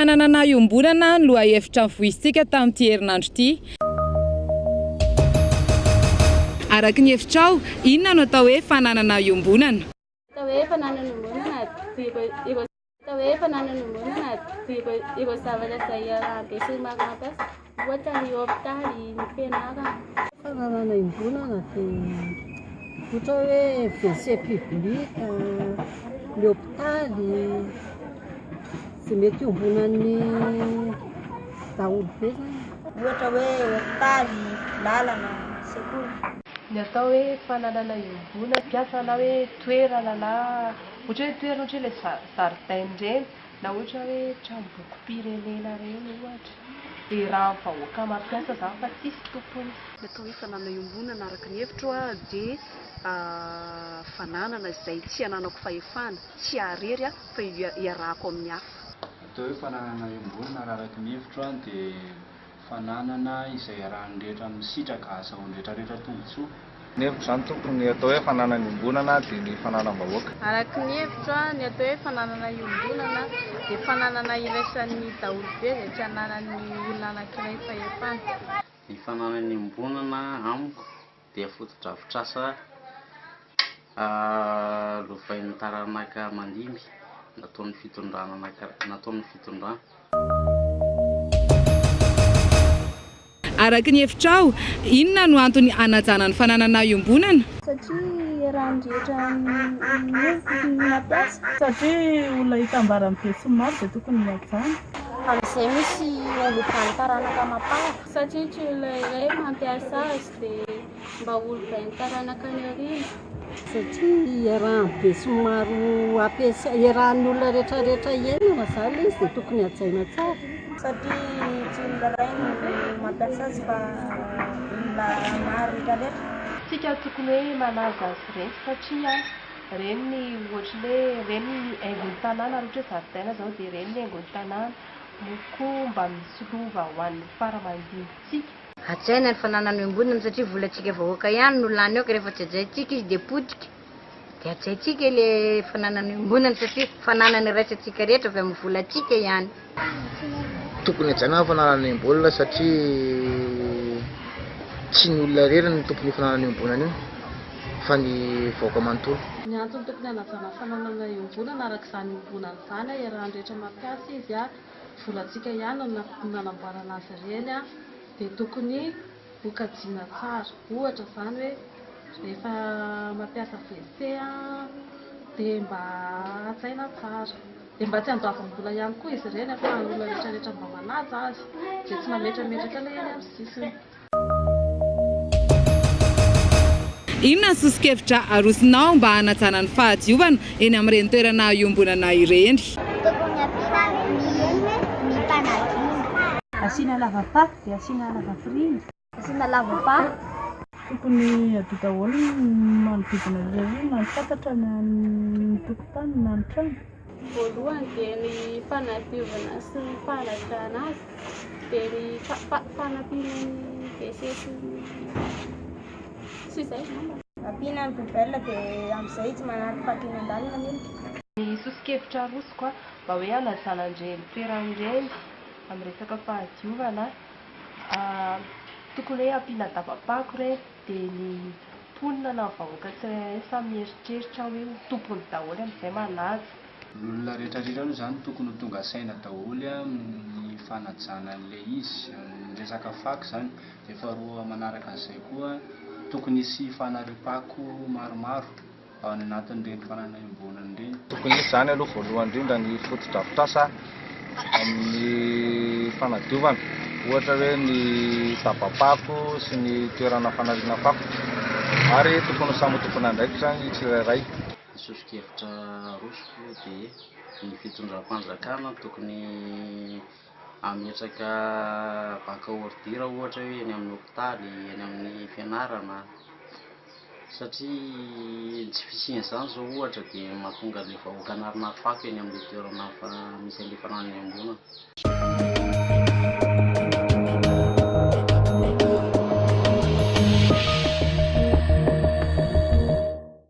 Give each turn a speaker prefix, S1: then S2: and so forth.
S1: Fananana iombonana no lohahevitra voisitsika tamin'ity herinandro ity. Araka ny hevitrao, inona no atao hoe fananana iombonana?
S2: Atao hoe fananana iombonana ireo zavatra izay ampiasaina mampiasa ohatra ny hopitaly, ny fianarana.
S3: Fananana iombonana dia ohatra hoe WC publique, ny hopitaly, izay mety iombonan'ny daholo be zany.
S2: Ohatra hoe hopitaly, lalana, sekoly.
S4: Ny atao hoe fananana iombonana piasana hoe toerana na ohatra hoe toerana ohatra ilay zaridaina ireny na ohatra hoe tranom-bokim-pirenena ireny ohatra. Dia raha vahoaka mampiasa izany fa tsisy tompony.
S5: Ny atao hoe fananana iombonana araka ny hevitro dia fananana izay tsy ananako fahefana, tsy harery fa iarahako amin'ny hafa.
S6: Atao hoe fananana iombonana araka ny hevitro dia fananana izay arahan'ny rehetra misitraka ahazoany rehetrarehetra tombotsoa.
S7: Ny hevitro izany tokony atao hoe fananana iombonana dia ny fananam-bahoaka.
S2: Araka ny hevitro ny atao hoe fananana iombonana dia fananana iraisan'ny daholobe izay tsy hananan'ny olona anankiray fahefana.
S8: Ny fananana iombonana amiko dia foto-drafitrasa lovain'ny taranaka mandimby nataon'ny fitondrana.
S1: Araka ny hevitrao, inona no antony hanajana ny fananana iombonana?
S2: Satria raha rehetra mampiasa.
S9: Satria olona hitambarany be sy maro dia tokony hiajana.
S2: Amin'izay misy oloban'ny taranaka mapara. Satria tsy olona iray mampiasa azy dia mba olobain'ny taranaka ny aoriana.
S3: Satria iarahan'ny be sy maro ampiasa, iarahan'ny olona rehetrarehetra iainana izany izy dia tokony hajaina tsara.
S2: Satria tsy olona iray no mampiasa azy fa olona maro rehetrarehetra.
S4: Tsika tokony hoe manaja azy ireny satria ireny ny ohatra hoe ireny ny haingon'ny tanàna raha ohatra hoe zaridaina izao dia ireny ny haingon'ny tanàna no koa mba misy lova ho an'ny faramandimbytsika.
S10: Hajaina ny fananana iombonana satria volantsika vahoaka ihany no lany eo ka rehefa tsy hajaintsika izy dia potika. Dia hajaintsika ilay fananana iombonana satria fananana iraisantsika rehetra avy amin'ny volantsika ihany.
S7: Tokony hajaina ny fananana iombonana satria tsy ny olona rehetra ny tokony fananana iombonana io fa ny vahoaka manontolo.
S9: Ny antony tokony hanajana fananana iombonana araka izany iombonana izany iarahan'ny rehetra mampiasa izy volantsika ihany no nanamboarana azy ireny dia tokony vokajiana tsara. Ohatra izany hoe rehefa mampiasa WC dia mba hajaina tsara. Dia mba tsy handoavam-bola ihany koa izy ireny fa ny olona rehetrarehetra mba manaja azy dia tsy mametrametraka ilay eny amin'ny sisiny.
S1: Inona ny sosokevitra arosinao mba hanajana ny fahadiovana eny amin'ireny toerana iombonana ireny?
S11: Tokony ampiana ny Fanadihadiana.
S9: Asiana lavapaty dia asiana lavafirina.
S11: Asiana lavapaty.
S9: Tokony adio daholo manodidina ireny na ny fatatra na ny tokotany na ny trano.
S2: Voalohany dia ny fanadiovana sy ny fanatrana azy dia ny fanampiana ny WC sy izay ampiana ny poubelle dia amin'izay tsy manaraka fampiana an-dalana mihitsy.
S4: Ny sosokevitra arosiko mba hoe hanajana an'ireny toerana ireny amin'ny resaka fahadiovana tokony hoe ampiana daba-pako ireny dia ny mponina na vahoaka tsirairay samy mieritreritra hoe tompony daholo amin'izay manaja.
S6: Ny olona rehetrarehetra aloha izany tokony ho tonga saina daholo ny fanajana an'ilay izy, ny resaka fako izany. Dia faharoa manaraka an'izay koa tokony hisy fanariam-pako maromaro ao anatin'ireny fananana iombonana ireny.
S7: Tokony izy izany aloha voalohany indrindra ny foto-drafitrasa amin'ny fanadiovana, ohatra hoe ny daba-pako sy ny toerana fanariana fako, ary tokony samy tompona andraikitra ny tsirairay.
S8: Ny sosokevitra arosiko dia ny fitondram-panjakana tokony ametraka vaka ordira ohatra hoe eny amin'ny hopitaly, eny amin'ny fianarana satria tsy fisian'izany izao ohatra dia mahatonga ilay vahoaka hanarina fako eny amin'ny toerana misy an'ilay fananana iombonana.